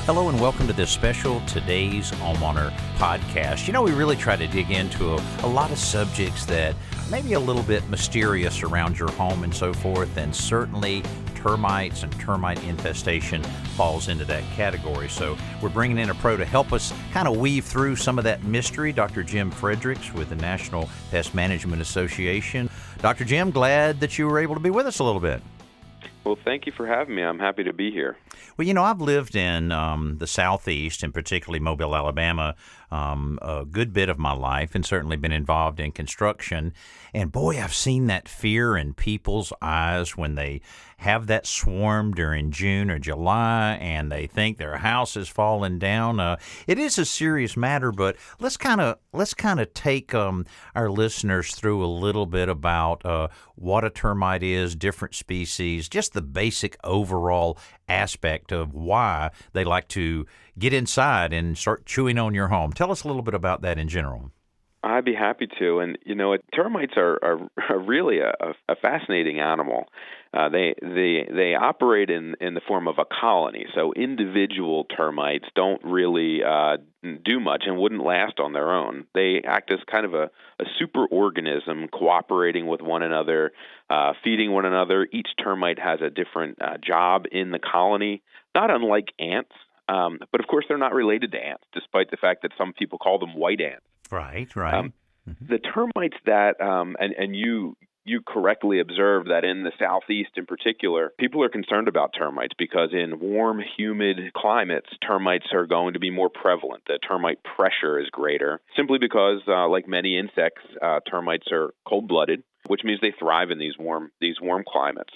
Hello and welcome to this special Today's Homeowner podcast. We really try to dig into a lot of subjects that may be a little bit mysterious around your home and so forth, and certainly termites and termite infestation falls into that category. So we're bringing in a pro to help us kind of weave through some of that mystery, Dr. Jim Fredericks with the National Pest Management Association. Dr. Jim, glad that you were able to be with us a little bit. Well, thank you for having me. I'm happy to be here. Well, I've lived in the Southeast, and particularly Mobile, Alabama, a good bit of my life, and certainly been involved in construction. And boy, I've seen that fear in people's eyes when they have that swarm during June or July, and they think their house is falling down. It is a serious matter, but let's kind of take our listeners through a little bit about what a termite is, different species, just the basic overall aspect of why they like to get inside and start chewing on your home. Tell us a little bit about that in general. I'd be happy to. And, termites are really a fascinating animal. They operate in the form of a colony. So individual termites don't really do much and wouldn't last on their own. They act as kind of a super organism, cooperating with one another, feeding one another. Each termite has a different job in the colony, not unlike ants. But, of course, they're not related to ants, despite the fact that some people call them white ants. Right. The termites that, and you correctly observed that in the Southeast in particular, people are concerned about termites because in warm, humid climates, termites are going to be more prevalent. The termite pressure is greater, simply because, like many insects, termites are cold-blooded, which means they thrive in these warm climates.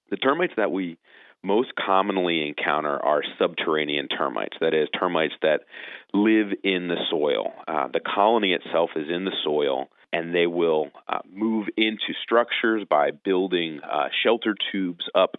The termites that we most commonly encounter are subterranean termites, that is, termites that live in the soil. The colony itself is in the soil, and they will move into structures by building shelter tubes up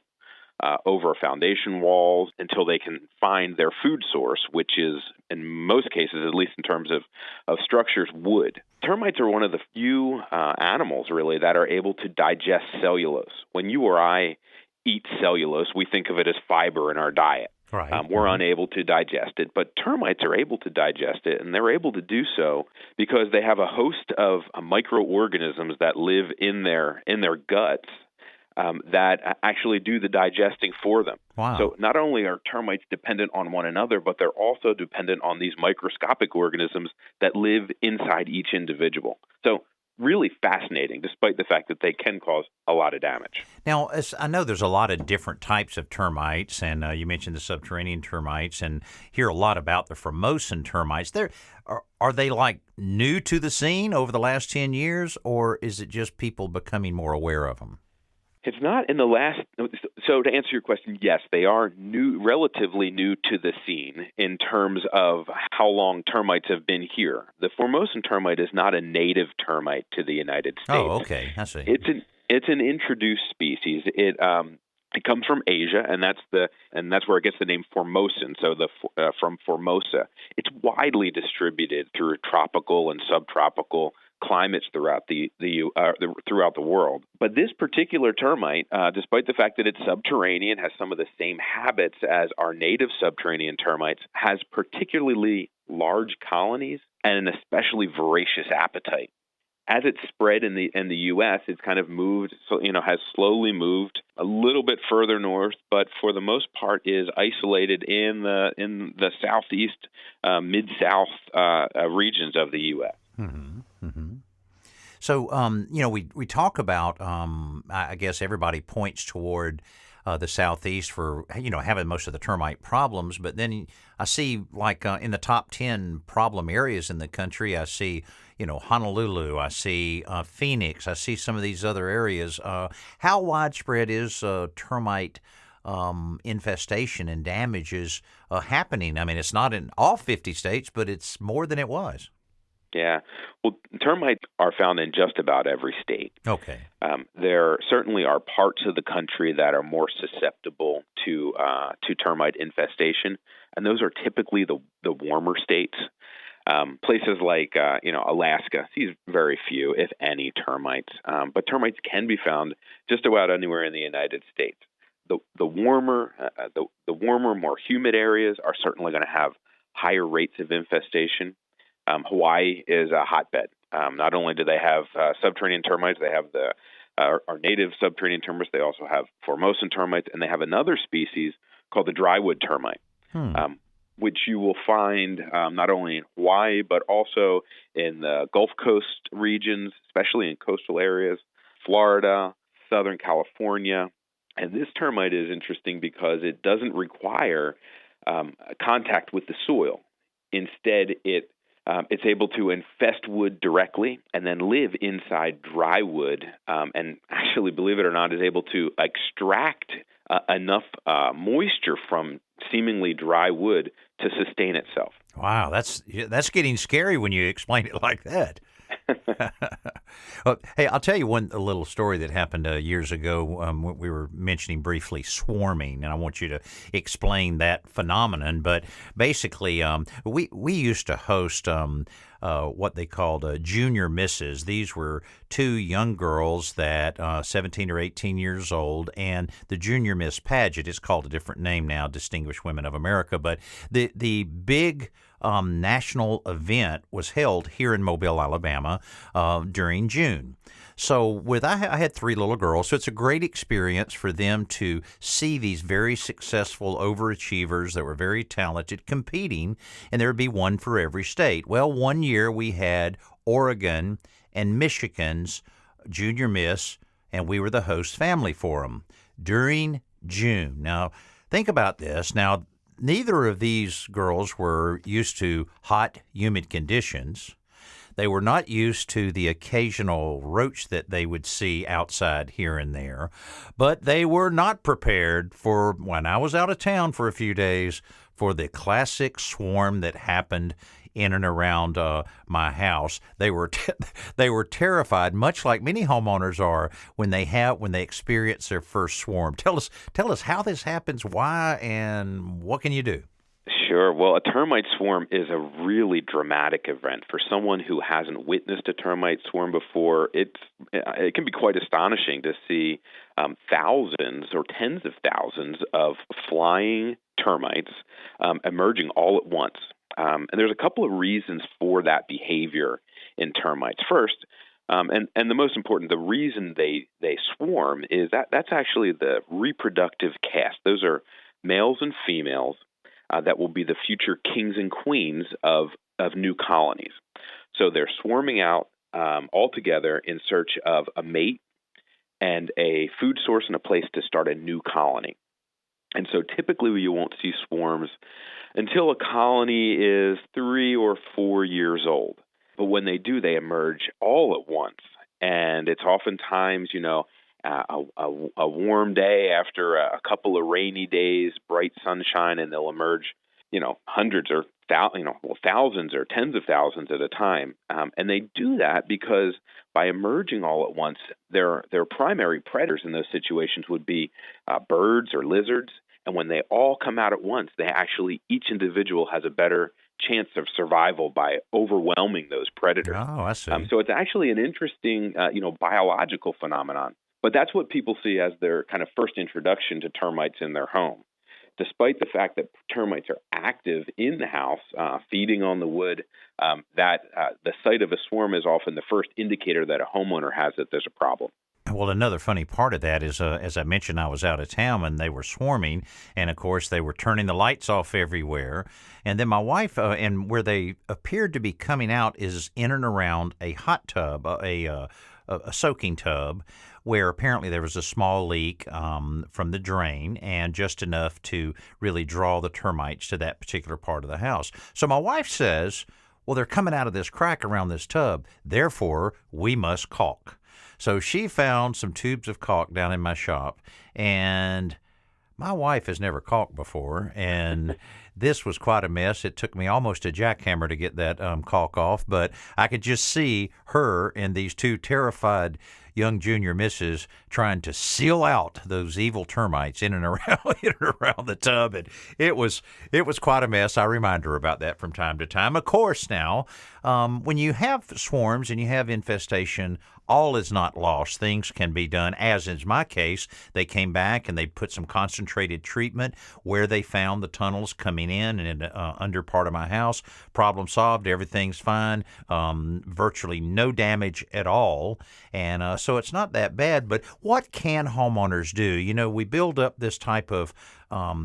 over foundation walls until they can find their food source, which is, in most cases, at least in terms of structures, wood. Termites are one of the few animals, really, that are able to digest cellulose. When you or I eat cellulose, we think of it as fiber in our diet. Right. We're unable to digest it, but termites are able to digest it, and they're able to do so because they have a host of microorganisms that live in their guts that actually do the digesting for them. Wow. So not only are termites dependent on one another, but they're also dependent on these microscopic organisms that live inside each individual. So really fascinating, despite the fact that they can cause a lot of damage. Now, as I know there's a lot of different types of termites, and you mentioned the subterranean termites, and hear a lot about the Formosan termites. Are they like new to the scene over the last 10 years, or is it just people becoming more aware of them? It's not in the last. So to answer your question, yes, they are relatively new to the scene in terms of how long termites have been here. The Formosan termite is not a native termite to the United States. Oh, okay, I see. It's an introduced species. It comes from Asia, and that's where it gets the name Formosan. So from Formosa, it's widely distributed through tropical and subtropical climates throughout throughout the world. But this particular termite, despite the fact that it's subterranean, has some of the same habits as our native subterranean termites, has particularly large colonies and an especially voracious appetite. As it's spread in the U.S., it's kind of moved, has slowly moved a little bit further north, but for the most part is isolated in the southeast, mid-south regions of the U.S. Mm-hmm. Mm-hmm. So, we talk about, I guess everybody points toward the Southeast for, having most of the termite problems. But then I see, like, in the top 10 problem areas in the country, I see, Honolulu, I see Phoenix, I see some of these other areas. How widespread is termite infestation and damages happening? I mean, it's not in all 50 states, but it's more than it was. Yeah. Well, termites are found in just about every state. Okay. There certainly are parts of the country that are more susceptible to termite infestation, and those are typically the warmer states. Places like Alaska sees very few, if any, termites. But termites can be found just about anywhere in the United States. the warmer, the warmer, more humid areas are certainly going to have higher rates of infestation. Hawaii is a hotbed. Not only do they have subterranean termites, they have our native subterranean termites. They also have Formosan termites, and they have another species called the drywood termite, which you will find not only in Hawaii but also in the Gulf Coast regions, especially in coastal areas, Florida, Southern California. And this termite is interesting because it doesn't require contact with the soil. Instead, it's able to infest wood directly and then live inside dry wood, and actually, believe it or not, is able to extract enough moisture from seemingly dry wood to sustain itself. Wow, that's getting scary when you explain it like that. Well, hey, I'll tell you a little story that happened years ago. We were mentioning briefly swarming, and I want you to explain that phenomenon. But basically, we used to host what they called junior misses. These were two young girls that 17 or 18 years old, and the junior miss pageant is called a different name now, Distinguished Women of America. But the big national event was held here in Mobile, Alabama, during June. So I had three little girls, so it's a great experience for them to see these very successful overachievers that were very talented competing, and there would be one for every state. Well, one year we had Oregon and Michigan's junior miss, and we were the host family for them during June. Now, think about this. Now, neither of these girls were used to hot, humid conditions. They were not used to the occasional roach that they would see outside here and there, but they were not prepared for, when I was out of town for a few days, for the classic swarm that happened in and around my house. They were terrified, much like many homeowners are when they experience their first swarm. Tell us how this happens, why, and what can you do? Sure. Well, a termite swarm is a really dramatic event. For someone who hasn't witnessed a termite swarm before, it can be quite astonishing to see thousands or tens of thousands of flying termites emerging all at once. And there's a couple of reasons for that behavior in termites. First, and the most important, the reason they swarm is that's actually the reproductive caste. Those are males and females that will be the future kings and queens of new colonies. So they're swarming out all together in search of a mate and a food source and a place to start a new colony. And so typically you won't see swarms until a colony is 3 or 4 years old. But when they do, they emerge all at once. And it's oftentimes, a warm day after a couple of rainy days, bright sunshine, and they'll emerge, hundreds or thousands or tens of thousands at a time. And they do that because by emerging all at once, their primary predators in those situations would be birds or lizards. And when they all come out at once, each individual has a better chance of survival by overwhelming those predators. Oh, I see. So it's actually an interesting, biological phenomenon. But that's what people see as their kind of first introduction to termites in their home. Despite the fact that termites are active in the house, feeding on the wood, the sight of a swarm is often the first indicator that a homeowner has that there's a problem. Well, another funny part of that is, as I mentioned, I was out of town and they were swarming, and of course they were turning the lights off everywhere. And then my wife, and where they appeared to be coming out is in and around a hot tub, a soaking tub, where apparently there was a small leak from the drain and just enough to really draw the termites to that particular part of the house. So my wife says, well, they're coming out of this crack around this tub, therefore we must caulk. So she found some tubes of caulk down in my shop, and my wife has never caulked before, and this was quite a mess. It took me almost a jackhammer to get that caulk off, but I could just see her and these two terrified young junior misses trying to seal out those evil termites in and around the tub, and it was quite a mess. I remind her about that from time to time. Of course, now when you have swarms and you have infestation all is not lost. Things can be done, as in my case. They came back and they put some concentrated treatment where they found the tunnels coming in and under part of my house. Problem solved. Everything's fine. Virtually no damage at all. And so it's not that bad. But what can homeowners do? You know, we build up this type of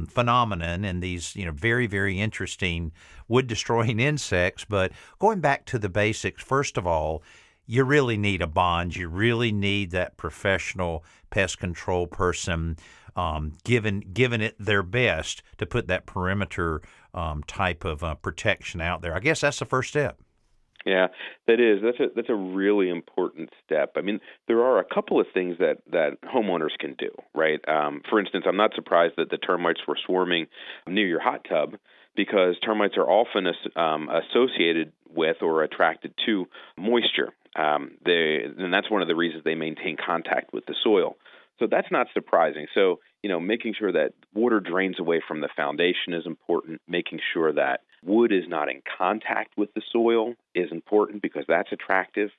phenomenon and these, very, very interesting wood-destroying insects. But going back to the basics, first of all, you really need a bond. You really need that professional pest control person giving it their best to put that perimeter type of protection out there. I guess that's the first step. Yeah, that is. That's a really important step. I mean, there are a couple of things that homeowners can do, right? For instance, I'm not surprised that the termites were swarming near your hot tub, because termites are often associated with or attracted to moisture. And that's one of the reasons they maintain contact with the soil. So that's not surprising. So, making sure that water drains away from the foundation is important. Making sure that wood is not in contact with the soil is important, because that's attractive.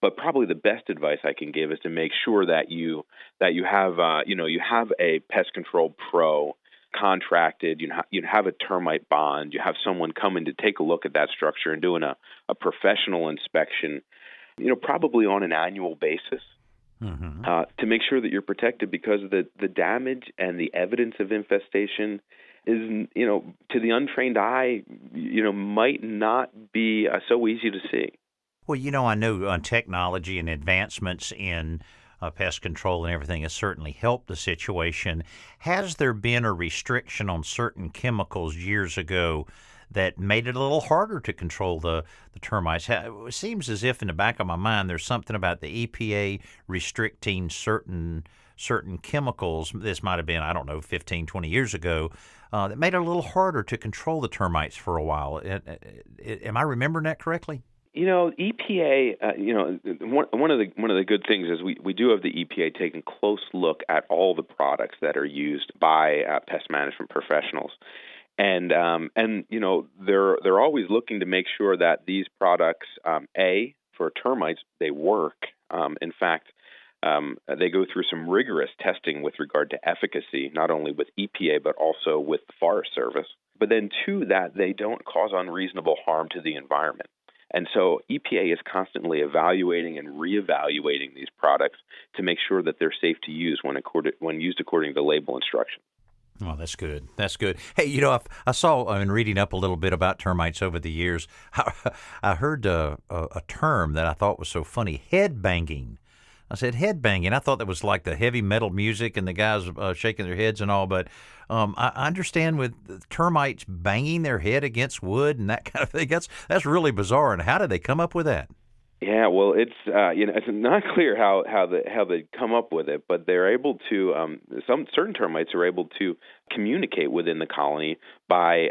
But probably the best advice I can give is to make sure that you have a pest control pro contracted. You have a termite bond. You have someone coming to take a look at that structure and doing a professional inspection, probably on an annual basis. To make sure that you're protected, because the damage and the evidence of infestation is, to the untrained eye, might not be so easy to see. Well, I know technology and advancements in pest control and everything has certainly helped the situation. Has there been a restriction on certain chemicals years ago that made it a little harder to control the termites? It seems as if in the back of my mind there's something about the EPA restricting certain chemicals. This might have been, 15, 20 years ago, that made it a little harder to control the termites for a while. Am I remembering that correctly? EPA, one of the good things is we do have the EPA taking a close look at all the products that are used by pest management professionals. And they're always looking to make sure that these products, for termites, they work. In fact, they go through some rigorous testing with regard to efficacy, not only with EPA, but also with the Forest Service. But then, too, that they don't cause unreasonable harm to the environment. And so EPA is constantly evaluating and reevaluating these products to make sure that they're safe to use when used according to label instructions. Oh, that's good. That's good. Hey, I saw in reading up a little bit about termites over the years, I heard a term that I thought was so funny: head banging. I said head banging. I thought that was like the heavy metal music and the guys shaking their heads and all. But I understand with termites banging their head against wood and that kind of thing. That's really bizarre. And how did they come up with that? Yeah, well, it's it's not clear how they come up with it, but they're able to. Some certain termites are able to communicate within the colony by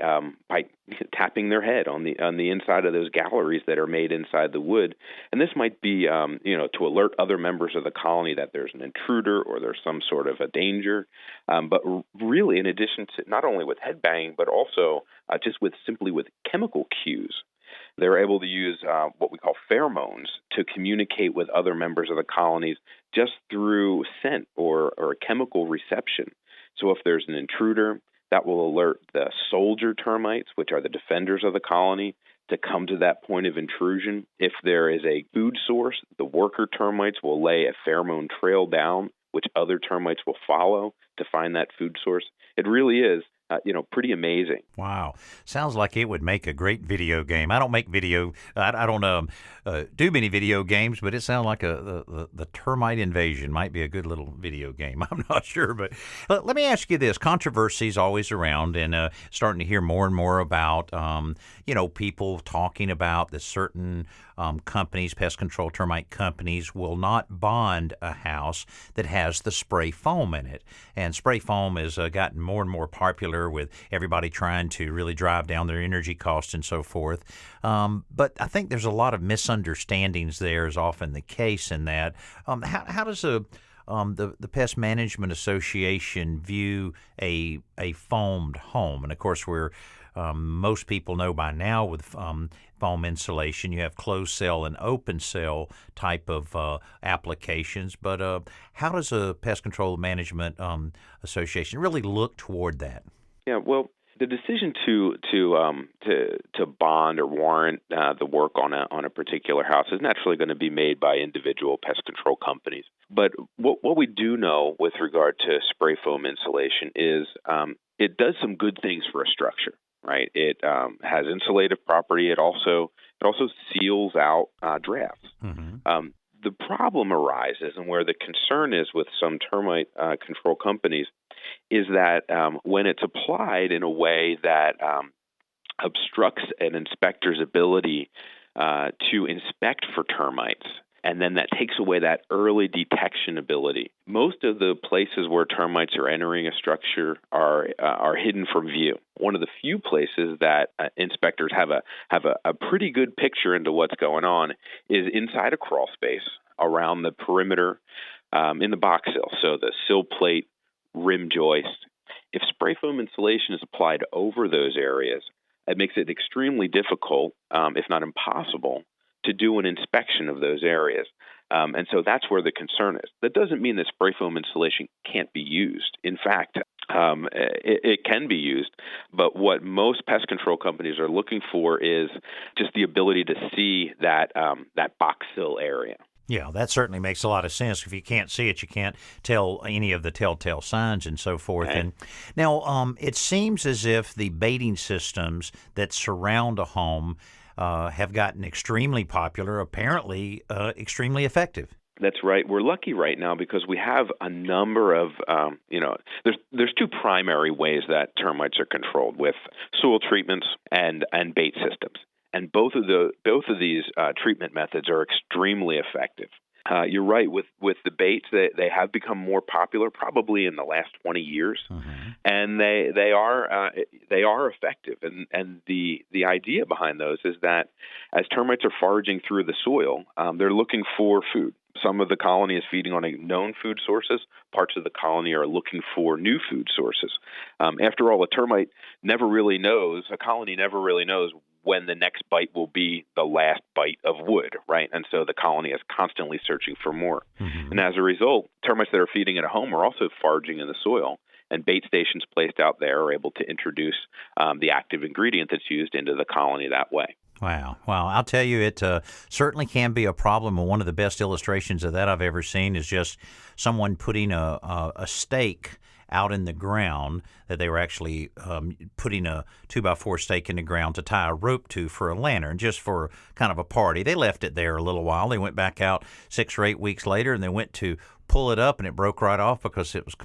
tapping their head on the inside of those galleries that are made inside the wood, and this might be to alert other members of the colony that there's an intruder or there's some sort of a danger. But really, in addition to not only with head banging, but also just simply with chemical cues. They're able to use what we call pheromones to communicate with other members of the colonies just through scent or chemical reception. So if there's an intruder, that will alert the soldier termites, which are the defenders of the colony, to come to that point of intrusion. If there is a food source, the worker termites will lay a pheromone trail down, which other termites will follow to find that food source. It really is pretty amazing. Wow. Sounds like it would make a great video game. I don't make I don't do many video games, but it sounds like the termite invasion might be a good little video game. I'm not sure, but let me ask you this. Controversy is always around, and starting to hear more and more about, people talking about that certain companies, pest control termite companies, will not bond a house that has the spray foam in it. And spray foam has gotten more and more popular with everybody trying to really drive down their energy costs and so forth. But I think there's a lot of misunderstandings there, is often the case in that. How does a the Pest Management Association view a foamed home? And of course, most people know by now with foam insulation, you have closed cell and open cell type of applications. But how does a Pest Control Management Association really look toward that? Yeah, well, the decision to bond or warrant the work on a particular house is naturally going to be made by individual pest control companies. But what we do know with regard to spray foam insulation is it does some good things for a structure. Right, it has insulative property. It also seals out drafts. Mm-hmm. The problem arises, and where the concern is with some termite control companies, is that when it's applied in a way that obstructs an inspector's ability to inspect for termites, and then that takes away that early detection ability. Most of the places where termites are entering a structure are hidden from view. One of the few places that inspectors have a pretty good picture into what's going on is inside a crawl space around the perimeter in the box sill, so the sill plate, rim joist. If spray foam insulation is applied over those areas, it makes it extremely difficult, if not impossible, to do an inspection of those areas. And so that's where the concern is. That doesn't mean that spray foam insulation can't be used. In fact, it can be used, but what most pest control companies are looking for is just the ability to see that box sill area. Yeah, that certainly makes a lot of sense. If you can't see it, you can't tell any of the telltale signs and so forth. Okay. And now, it seems as if the baiting systems that surround a home have gotten extremely popular, apparently extremely effective. That's right. We're lucky right now because we have a number of, there's two primary ways that termites are controlled, with soil treatments and bait systems. And both of these treatment methods are extremely effective. You're right. With the baits, they have become more popular probably in the last 20 years, mm-hmm. and they are effective. And the idea behind those is that as termites are foraging through the soil, they're looking for food. Some of the colony is feeding on known food sources. Parts of the colony are looking for new food sources. After all, a colony never really knows when the next bite will be the last bite of wood, right? And so the colony is constantly searching for more. Mm-hmm. And as a result, termites that are feeding at home are also foraging in the soil, and bait stations placed out there are able to introduce the active ingredient that's used into the colony that way. Wow. Well, I'll tell you, it certainly can be a problem. And one of the best illustrations of that I've ever seen is just someone putting a stake out in the ground that they were actually putting a 2x4 stake in the ground to tie a rope to for a lantern, just for kind of a party. They left it there a little while. They went back out 6 or 8 weeks later, and they went to pull it up, and it broke right off because it was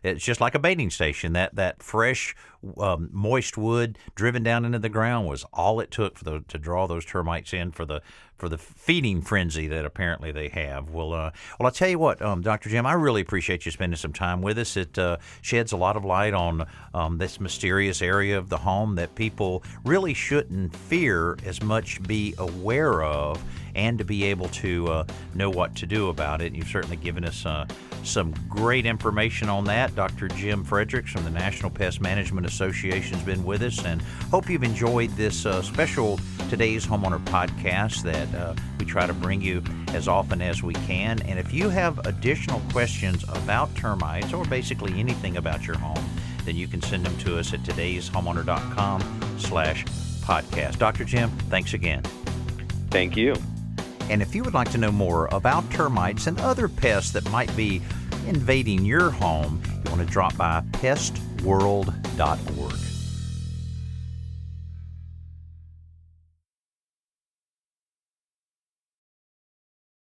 it's just like a baiting station. That fresh, moist wood driven down into the ground was all it took to draw those termites in for the feeding frenzy that apparently they have. Well, I'll tell you what, Dr. Jim, I really appreciate you spending some time with us. It sheds a lot of light on this mysterious area of the home that people really shouldn't fear as much, be aware of, and to be able to know what to do about it. And you've certainly given us some great information on that. Dr. Jim Fredericks from the National Pest Management Association has been with us, and hope you've enjoyed this special Today's Homeowner podcast that we try to bring you as often as we can. And if you have additional questions about termites or basically anything about your home, then you can send them to us at todayshomeowner.com/podcast. Dr. Jim, thanks again. Thank you. And if you would like to know more about termites and other pests that might be invading your home, you want to drop by pestworld.org.